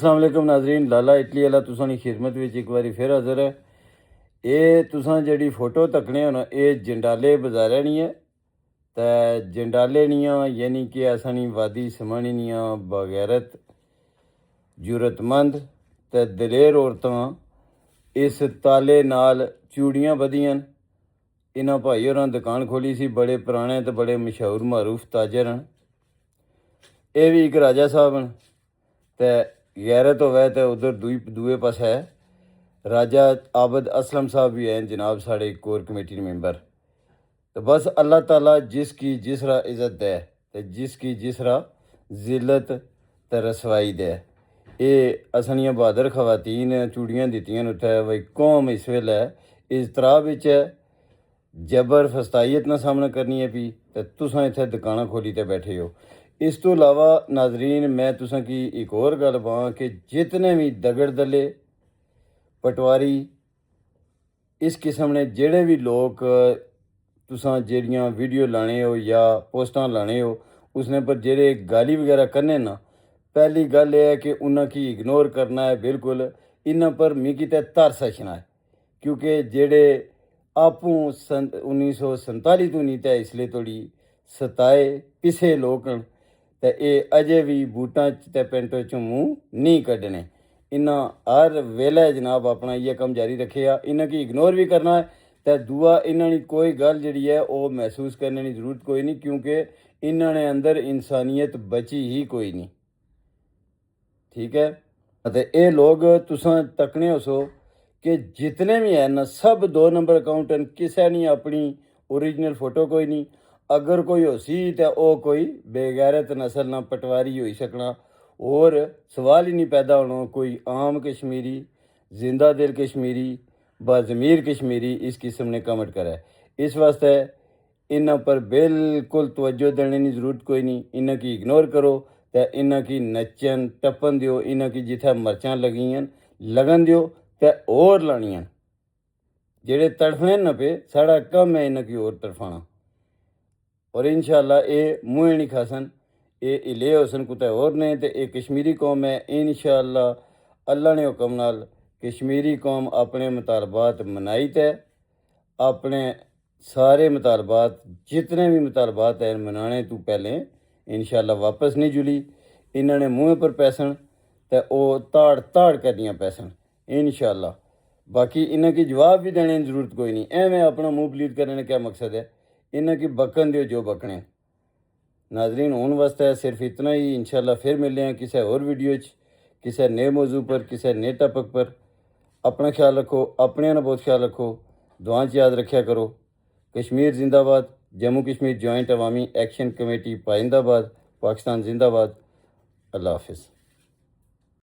अस्सलाम वालेकुम नाजरीन, लाला इटली वाला तुसां दी खिदमत विच एक बारी फिर हाज़र है। ये तुसां जेह्ड़ी फोटो तकने हो ना, ये जंडाले बाजारै नी है ते जंडाले नियां यानी कि असां वादी समानी नियां बगैरत जरूरतमंद ते दलेर औरतां इस ताले नाल चूड़ियां बधियां न। इन्हां भाई होरां दुकान खोली सी, बड़े पुराने ते बड़े मशहूर मरूफ ताजर न। ये भी एक राजा साहब न ते गैरत होवे तो उधर दूए पासे है राजा आबद असलम साहब भी हैं जनाब, साढ़े कोर कमेटी मैंबर। तो बस अल्लाह ताला जिसकी जिस रा इज़्ज़त दे ते जिसकी जिस रा जिल्लत ते रसवाई दे। ये असनियां बहादुर खवातीन चूड़ियां दित्तियां न उत्थै। बई कौम इस वेल्लै इज़तराब बिच है, जबर फस्तायत ना सामना करनी है पी ते तुसां इत्थै दुकानां खोली ते बैठे हो। इस तो इलावा नाजरीन मैं तुसां की एक होर गल पां कि जितने भी दगड़ दले पटवारी इस किस्म ने जेह्ड़े भी लोग तुसां जेह्ड़ियां वीडियो लाने हो या पोस्टां लाने हो उसने पर जेह्ड़े गाली वगैरह करने ना, पहली गल एह् है कि उन्हां की इग्नोर करना है बिल्कुल। इन्हां पर मिगी ते तरस अचना है क्योंकि जेह्ड़े आपूं 1947 तो नहीं ते इसले तोड़ी सताए पिसे लोग न ते एह् अजे भी बूटां च ते पेंटों च मूंह नहीं कड्ढने। इन्हां हर वेले जनाब अपना इ'यै कम्म जारी रखेआ। इन्हां गी इग्नोर भी करना है ते दूआ इन्हां दी कोई गल जेह्ड़ी है ओह् महसूस करने की जरूरत कोई नहीं क्योंकि इन्हां ने अंदर इंसानियत बची ही कोई नहीं। ठीक है, ते एह् लोग तुसां तकने हो सो कि जितने भी हैं ना सब 2 नंबर अकाउंट न। किसै नहीं अपनी ओरिजिनल फोटो कोई नहीं। अगर कोई होसी ते ओह् कोई बेगैरत नस्ल ना पटवारी होई सकना। और सवाल ही नहीं पैदा होना कोई आम कश्मीरी जिंदा दिल कश्मीरी बाज़मीर कश्मीरी इस किस्म ने कमेंट करे। इस वास्ते इन्हां पर बिल्कुल तवज्जो देने की जरूरत कोई नहीं। इन्हां की इग्नोर करो ते इन्हां की नच्चन टप्पन दियो। इन्हां की जित्थै मर्चां लगियां लगन दियो ते होर लानियां। जेह्ड़े तड़फने न पे साढ़ा कम्म है इन्हां की होर तड़फाना। और इंशाअल्लाह एह् मुँह नहीं खासन, एह् हिले होसन कुतै होर ने ते एह् कश्मीरी कौम है। इंशाअल्लाह अल्लाह ने हुक्म नाल कश्मीरी कौम अपने मुतालबात मनाई ते अपने सारे मुतालबात जितने भी मुतालबात हैं मनाने तो पहले इंशाअल्लाह वापस नहीं जुली। इन्होंने मुँह पर पैसन ते ओह् धाड़ धाड़ करनियां पैसन इंशाअल्लाह। बाकी इन्हां की जवाब भी देने की जरूरत कोई नहीं। एवें अपना मुँह पलीत करने का क्या मकसद है। इन्हां की बकन दियो जो बकने। नाजरीन हूँ वास्ते सिर्फ इतना ही। इंशाअल्लाह फिर मिलते हैं किसी और वीडियो किसी नए मौजू पर किसी नए टॉपिक पर। अपना ख्याल रखो, अपने ना बहुत ख्याल रखो, दुआ च याद रखा करो। कश्मीर जिंदाबाद, जम्मू कश्मीर जॉइंट अवामी एक्शन कमेटी पाइंदाबाद, पाकिस्तान जिंदाबाद। अल्लाह हाफिज़।